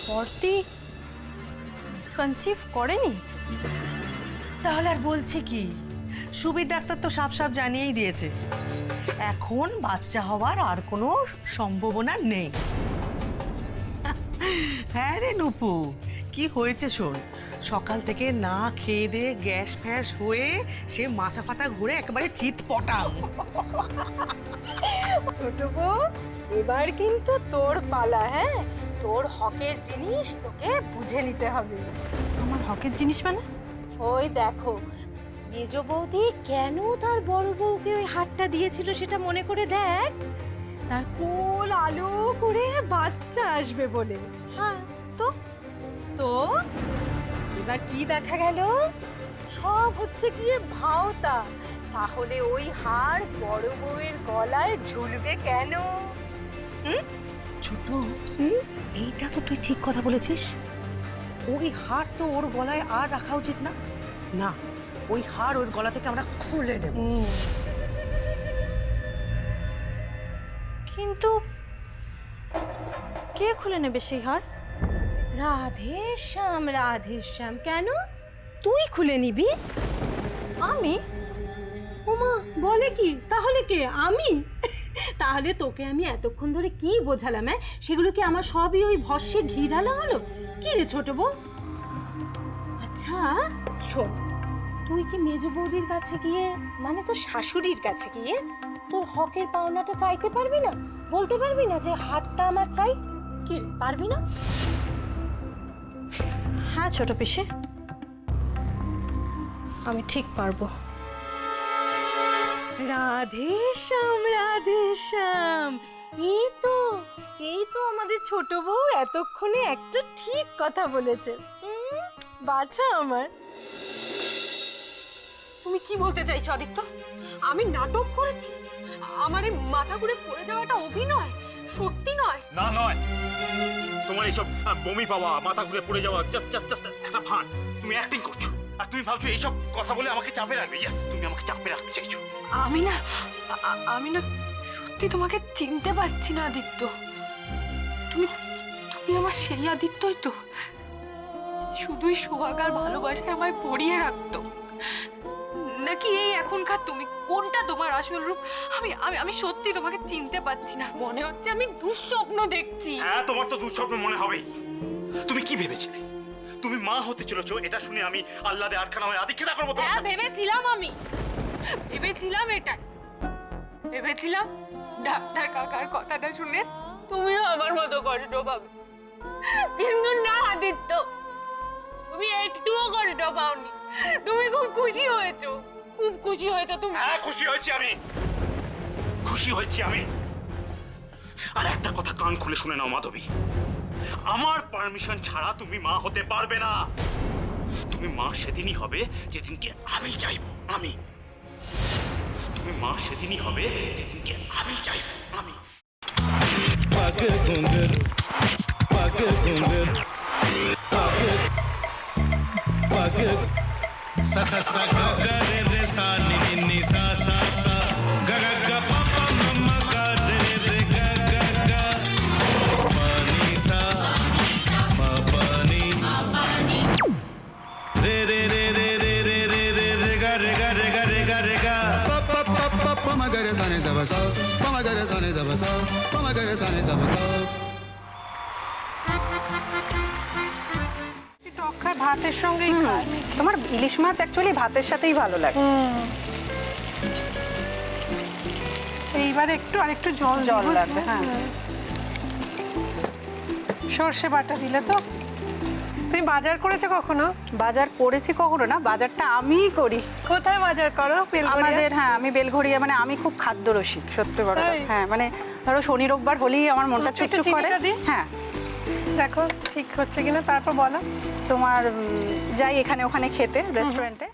বর্তি conceive করেনি? তাহলে আর বলছে কি? সুবীর ডাক্তার তো সাপ সাপ জানিয়েই দিয়েছে, এখন বাচ্চা হওয়ার আর কোনো সম্ভাবনা নেই। হ্যাঁ রে নুপু, কি হয়েছে শোন, সকাল থেকে না খেয়ে দিয়ে গ্যাস ফ্যাস হয়ে সে মাথা ফাটা ঘুরে একেবারে চিৎ পটাং। ছোট বউ, এবার কিন্তু তোর পালা। হ্যাঁ, তোর হকের জিনিস তোকে বুঝে নিতে হবে। আমার হকের জিনিস মানে? ওই দেখো, মেজ বৌদি কেন তার বড় বউকে ওই হারটা দিয়েছিল সেটা মনে করে দেখ। তার কোল আলো করে বাচ্চা আসবে বলে। হ্যাঁ তো তো এবার কি দেখা গেল? সব হচ্ছে গিয়ে ভাওতা। তাহলে ওই হার বড় বউয়ের গলায় ঝুলবে কেন? ছোট, এইটা তো তুই ঠিক কথা বলেছিস। ওই হার তো ওর গলায় আর রাখা উচিত না। না, ওই হার ওর গলা থেকে আমরা খুলে দেব। কিন্তু কে খুলে নেবে সেই হার? রাধেশ্যাম, রাধেশ্যাম। কেন তুই খুলে নিবি? আমি? ওমা, বলে কি? তাহলে কে? আমি? তাহলে তোকে আমি এতক্ষণ ধরে কি বোঝালাম? হ্যাঁ, সেগুলো কি আমার সবই ওই ভস্যে ঘি ঢালা হলো? কি রে ছোট বউ? আচ্ছা শোন, তুই কি মেজ বৌদির কাছে গিয়ে, মানে তোর শাশুড়ির কাছে গিয়ে তোর হকের পাওনাটা চাইতে পারবি না? বলতে পারবি না যে হাতটা আমার চাই? কি রে, পারবি না? হ্যাঁ ছোট পিসি, আমি ঠিক পারবো। রাধেশ্যাম, রাধেশ্যাম। এই তো আমাদের ছোট বউ এতক্ষণে একটা ঠিক কথা বলেছে। বাছা আমার। তুমি কি বলতে চাইছো আদিত্য? আমি নাটক করেছি? আমার এই মাথা ঘুরে পড়ে যাওয়াটা অভিনয়, সত্যি নয়? না নয়, তোমার এইসব বমি পাওয়া, মাথা ঘুরে পড়ে যাওয়া জাস্ট একটা ভান। তুমি অ্যাক্টিং করছো আর তুমি ভাবছো এইসব কথা বলে আমাকে চাপে রাখবে। ইয়েস, তুমি আমাকে চাপে রাখতে চাইছো। আমি না সত্যি তোমাকে চিনতে পারছি না আদিত্য। তুমি তুমি আমার সেই আদিত্যই তো, শুধুই সোহাগ আর ভালোবাসায় আমায় পড়িয়ে রাখতো, নাকি এই এখনকার তুমি? কোনটা তোমার আসল রূপ? আমি আমি আমি সত্যি তোমাকে চিনতে পারছি না। মনে হচ্ছে আমি দুঃস্বপ্ন দেখছি। হ্যাঁ, তোমার তো দুঃস্বপ্ন মনে হবেই। তুমি কি ভেবেছিলে তুমি মা হতে চলেছো? এটা শুনে আমি আল্লাদে আটখানা হয়ে আদিক্ষেতা করবো? হ্যাঁ, ভেবেছিলাম এটাই ভেবেছিলাম। ডাক্তার কাকার কথাটা শুনে তুমিও আমার মতো কষ্ট পাবে, কিন্তু না আদিত্য, তুমি একটুও কষ্ট পাওনি। তুমি খুব খুশি হয়েছো, খুব খুশি হয়েছো তুমি। হ্যাঁ, খুশি হয়েছি আমি। আর একটা কথা কান খুলে শুনে নাও মাধবী, আমার পারমিশন ছাড়া তুমি মা হতে পারবে না। তুমি মা সেদিনই হবে যেদিনকে আমি চাইবো। তুমি মা সেদিনই হবে যেদিনকে আমি চাইবো। पग घुंघरू पग सा सा सा ग ग रे रे सा नि नि नि सा सा सा ग ग ग प प म म ग रे रे ग ग ग प नि सा म प नि रे रे रे रे रे रे रे रे रे ग रे ग रे ग रे ग रे ग प प प प प म ग रे सा नि द ब सा प म ग रे सा नि द ब सा प म ग रे सा नि द ब सा ভাতের সঙ্গেই খায়। তোমার ইলিশ মাছ অ্যাকচুয়ালি ভাতের সাথেই ভালো লাগে। এইবার আরেকটু জল লাগবে। হ্যাঁ, সর্ষে বাটা দিলে তো। তুমি বাজার করেছো কখনো? বাজার করেছি কখনো না, বাজারটা আমিই করি। কোথায় বাজার করো? আমাদের, হ্যাঁ, আমি বেলঘড়িয়া, মানে আমি খুব খাদ্য রসিক, সত্যি বড় কথা। হ্যাঁ, মানে ধরো শনি রোববার হলেই আমার মনটা চুপচুপ করে। হ্যাঁ, দেখো ঠিক হচ্ছে কিনা, তারপর বলো। তোমার যাই এখানে ওখানে খেতে রেস্টুরেন্টে।